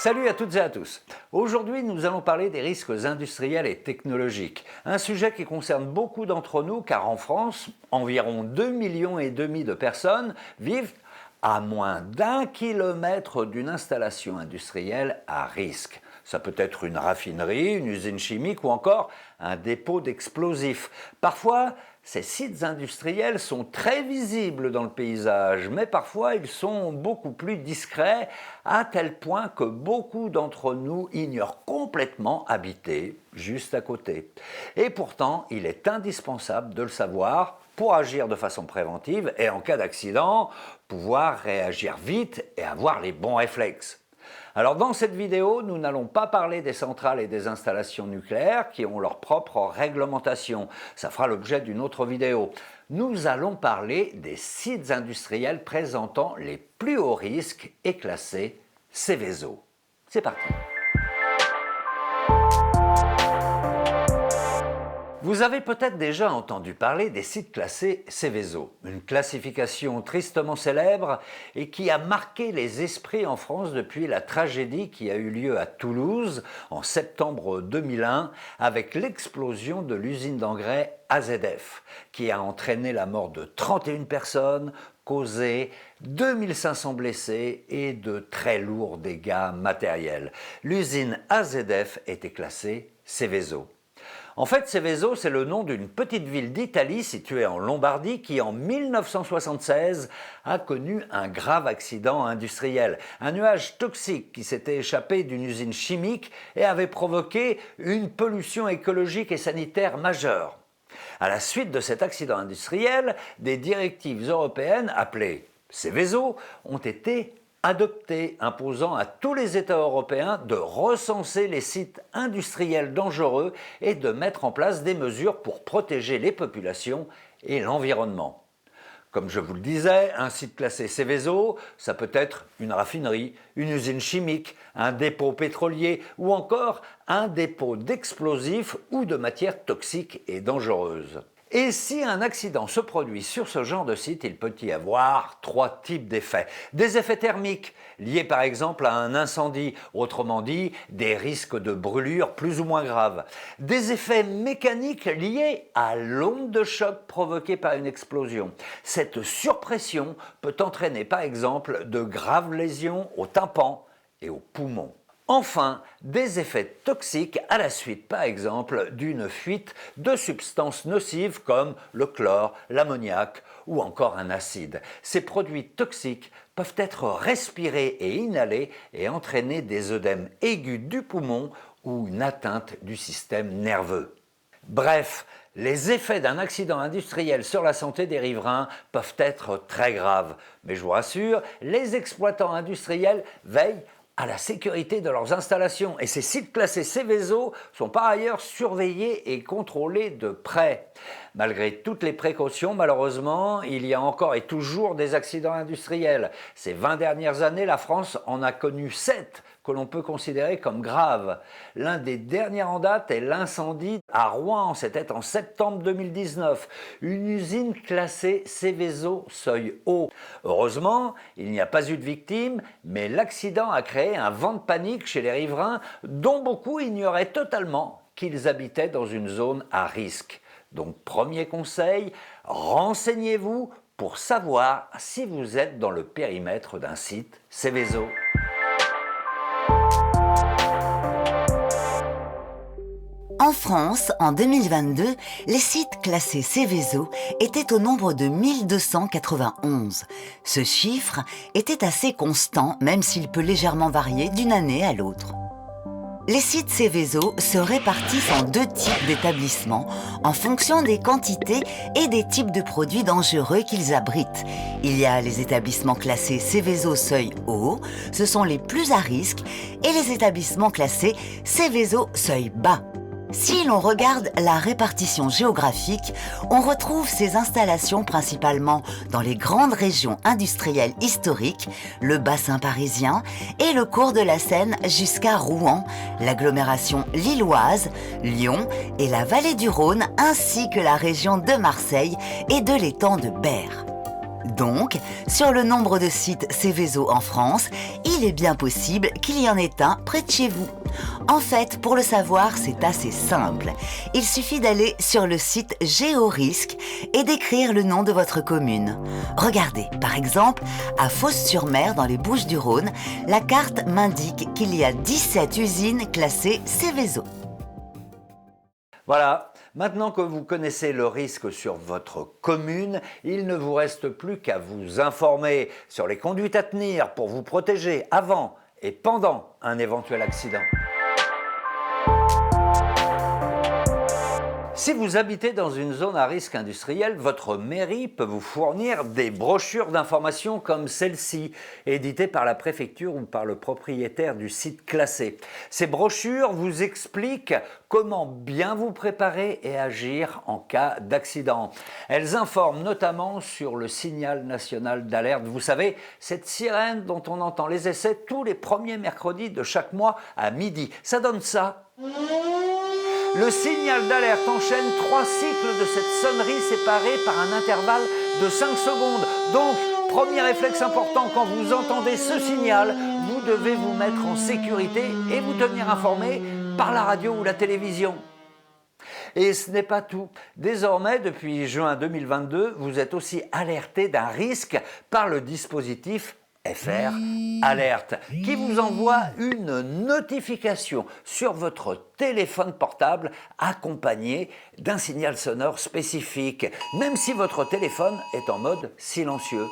Salut à toutes et à tous. Aujourd'hui, nous allons parler des risques industriels et technologiques. Un sujet qui concerne beaucoup d'entre nous car en France, environ 2,5 millions de personnes vivent à moins d'1 kilomètre d'une installation industrielle à risque. Ça peut être une raffinerie, une usine chimique ou encore un dépôt d'explosifs. Parfois, ces sites industriels sont très visibles dans le paysage, mais parfois ils sont beaucoup plus discrets, à tel point que beaucoup d'entre nous ignorent complètement habiter juste à côté. Et pourtant, il est indispensable de le savoir pour agir de façon préventive et en cas d'accident, pouvoir réagir vite et avoir les bons réflexes. Alors dans cette vidéo, nous n'allons pas parler des centrales et des installations nucléaires qui ont leur propre réglementation. Ça fera l'objet d'une autre vidéo. Nous allons parler des sites industriels présentant les plus hauts risques et classés Seveso. C'est parti. Vous avez peut-être déjà entendu parler des sites classés Seveso, une classification tristement célèbre et qui a marqué les esprits en France depuis la tragédie qui a eu lieu à Toulouse en septembre 2001 avec l'explosion de l'usine d'engrais AZF qui a entraîné la mort de 31 personnes, causé 2500 blessés et de très lourds dégâts matériels. L'usine AZF était classée Seveso. En fait, Seveso, c'est le nom d'une petite ville d'Italie située en Lombardie qui, en 1976, a connu un grave accident industriel. Un nuage toxique qui s'était échappé d'une usine chimique et avait provoqué une pollution écologique et sanitaire majeure. À la suite de cet accident industriel, des directives européennes appelées Seveso ont été adoptée, imposant à tous les États européens de recenser les sites industriels dangereux et de mettre en place des mesures pour protéger les populations et l'environnement. Comme je vous le disais, un site classé Seveso, ça peut être une raffinerie, une usine chimique, un dépôt pétrolier ou encore un dépôt d'explosifs ou de matières toxiques et dangereuses. Et si un accident se produit sur ce genre de site, il peut y avoir 3 types d'effets. Des effets thermiques, liés par exemple à un incendie, autrement dit, des risques de brûlure plus ou moins graves. Des effets mécaniques liés à l'onde de choc provoquée par une explosion. Cette surpression peut entraîner par exemple de graves lésions au tympan et aux poumons. Enfin, des effets toxiques à la suite, par exemple, d'une fuite de substances nocives comme le chlore, l'ammoniac ou encore un acide. Ces produits toxiques peuvent être respirés et inhalés et entraîner des œdèmes aigus du poumon ou une atteinte du système nerveux. Bref, les effets d'un accident industriel sur la santé des riverains peuvent être très graves. Mais je vous rassure, les exploitants industriels veillent à la sécurité de leurs installations et ces sites classés Seveso sont par ailleurs surveillés et contrôlés de près. Malgré toutes les précautions, malheureusement, il y a encore et toujours des accidents industriels. Ces 20 dernières années, la France en a connu 7 que l'on peut considérer comme graves. L'un des derniers en date est l'incendie à Rouen, c'était en septembre 2019, une usine classée Seveso seuil haut. Heureusement, il n'y a pas eu de victimes, mais l'accident a créé un vent de panique chez les riverains dont beaucoup ignoraient totalement qu'ils habitaient dans une zone à risque. Donc premier conseil, renseignez-vous pour savoir si vous êtes dans le périmètre d'un site Seveso. En France, en 2022, les sites classés Seveso étaient au nombre de 1291. Ce chiffre était assez constant, même s'il peut légèrement varier d'une année à l'autre. Les sites Seveso se répartissent en 2 types d'établissements en fonction des quantités et des types de produits dangereux qu'ils abritent. Il y a les établissements classés Seveso seuil haut, ce sont les plus à risque, et les établissements classés Seveso seuil bas. Si l'on regarde la répartition géographique, on retrouve ces installations principalement dans les grandes régions industrielles historiques, le bassin parisien et le cours de la Seine jusqu'à Rouen, l'agglomération lilloise, Lyon et la vallée du Rhône, ainsi que la région de Marseille et de l'étang de Berre. Donc, sur le nombre de sites Céveso en France, il est bien possible qu'il y en ait un près de chez vous. En fait, pour le savoir, c'est assez simple. Il suffit d'aller sur le site Géorisque et d'écrire le nom de votre commune. Regardez, par exemple, à Fos-sur-Mer, dans les Bouches-du-Rhône, la carte m'indique qu'il y a 17 usines classées Céveso. Voilà, maintenant que vous connaissez le risque sur votre commune, il ne vous reste plus qu'à vous informer sur les conduites à tenir pour vous protéger avant et pendant un éventuel accident. Si vous habitez dans une zone à risque industriel, votre mairie peut vous fournir des brochures d'information comme celle-ci, éditées par la préfecture ou par le propriétaire du site classé. Ces brochures vous expliquent comment bien vous préparer et agir en cas d'accident. Elles informent notamment sur le signal national d'alerte. Vous savez, cette sirène dont on entend les essais tous les premiers mercredis de chaque mois à midi. Ça donne ça. Le signal d'alerte enchaîne 3 cycles de cette sonnerie séparés par un intervalle de 5 secondes. Donc, premier réflexe important, quand vous entendez ce signal, vous devez vous mettre en sécurité et vous tenir informé par la radio ou la télévision. Et ce n'est pas tout. Désormais, depuis juin 2022, vous êtes aussi alerté d'un risque par le dispositif FR Alerte, qui vous envoie une notification sur votre téléphone portable accompagnée d'un signal sonore spécifique, même si votre téléphone est en mode silencieux.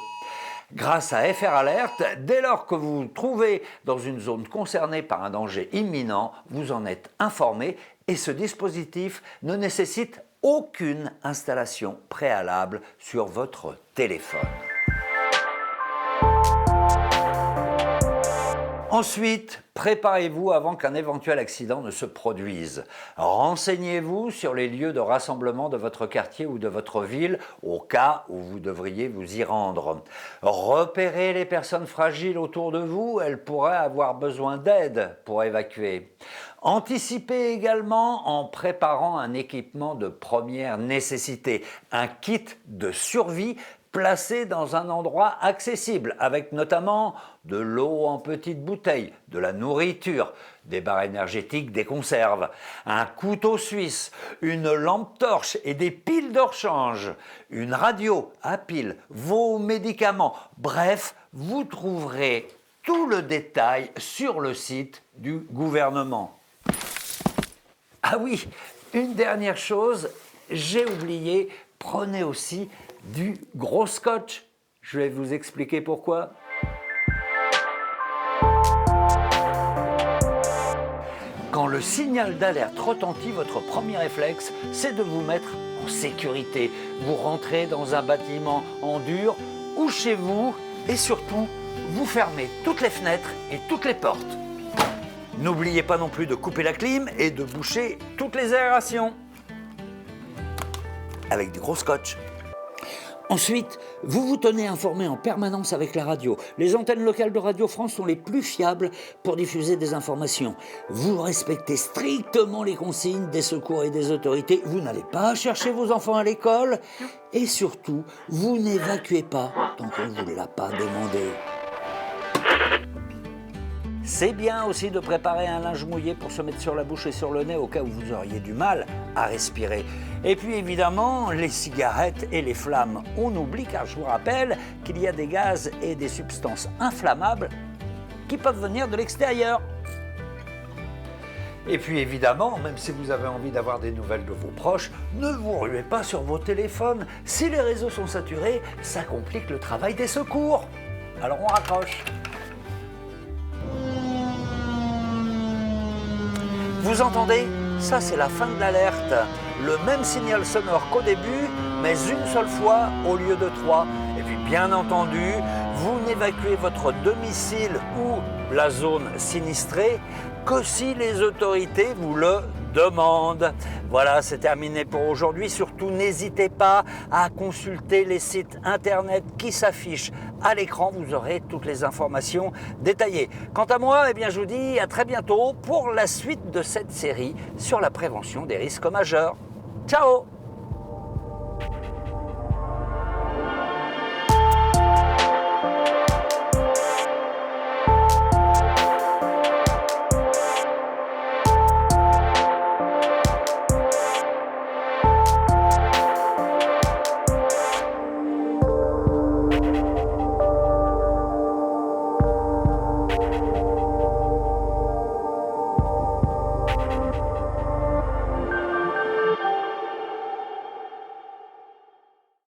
Grâce à FR Alerte, dès lors que vous vous trouvez dans une zone concernée par un danger imminent, vous en êtes informé et ce dispositif ne nécessite aucune installation préalable sur votre téléphone. Ensuite, préparez-vous avant qu'un éventuel accident ne se produise. Renseignez-vous sur les lieux de rassemblement de votre quartier ou de votre ville au cas où vous devriez vous y rendre. Repérez les personnes fragiles autour de vous, elles pourraient avoir besoin d'aide pour évacuer. Anticipez également en préparant un équipement de première nécessité, un kit de survie placé dans un endroit accessible, avec notamment de l'eau en petites bouteilles, de la nourriture, des barres énergétiques, des conserves, un couteau suisse, une lampe torche et des piles de rechange, une radio à piles, vos médicaments. Bref, vous trouverez tout le détail sur le site du gouvernement. Ah oui, une dernière chose, j'ai oublié, prenez aussi du gros scotch. Je vais vous expliquer pourquoi. Quand le signal d'alerte retentit, votre premier réflexe, c'est de vous mettre en sécurité. Vous rentrez dans un bâtiment en dur ou chez vous et surtout, vous fermez toutes les fenêtres et toutes les portes. N'oubliez pas non plus de couper la clim et de boucher toutes les aérations avec du gros scotch. Ensuite, vous vous tenez informé en permanence avec la radio. Les antennes locales de Radio France sont les plus fiables pour diffuser des informations. Vous respectez strictement les consignes des secours et des autorités. Vous n'allez pas chercher vos enfants à l'école. Et surtout, vous n'évacuez pas tant qu'on ne vous l'a pas demandé. C'est bien aussi de préparer un linge mouillé pour se mettre sur la bouche et sur le nez au cas où vous auriez du mal à respirer. Et puis évidemment, les cigarettes et les flammes. On oublie car je vous rappelle qu'il y a des gaz et des substances inflammables qui peuvent venir de l'extérieur. Et puis évidemment, même si vous avez envie d'avoir des nouvelles de vos proches, ne vous ruez pas sur vos téléphones. Si les réseaux sont saturés, ça complique le travail des secours. Alors on raccroche. Vous entendez? Ça, c'est la fin de l'alerte. Le même signal sonore qu'au début, mais une seule fois au lieu de 3. Et puis, bien entendu, vous n'évacuez votre domicile ou la zone sinistrée que si les autorités vous le demandent. Voilà, c'est terminé pour aujourd'hui. Surtout, n'hésitez pas à consulter les sites internet qui s'affichent à l'écran. Vous aurez toutes les informations détaillées. Quant à moi, je vous dis à très bientôt pour la suite de cette série sur la prévention des risques majeurs. Ciao!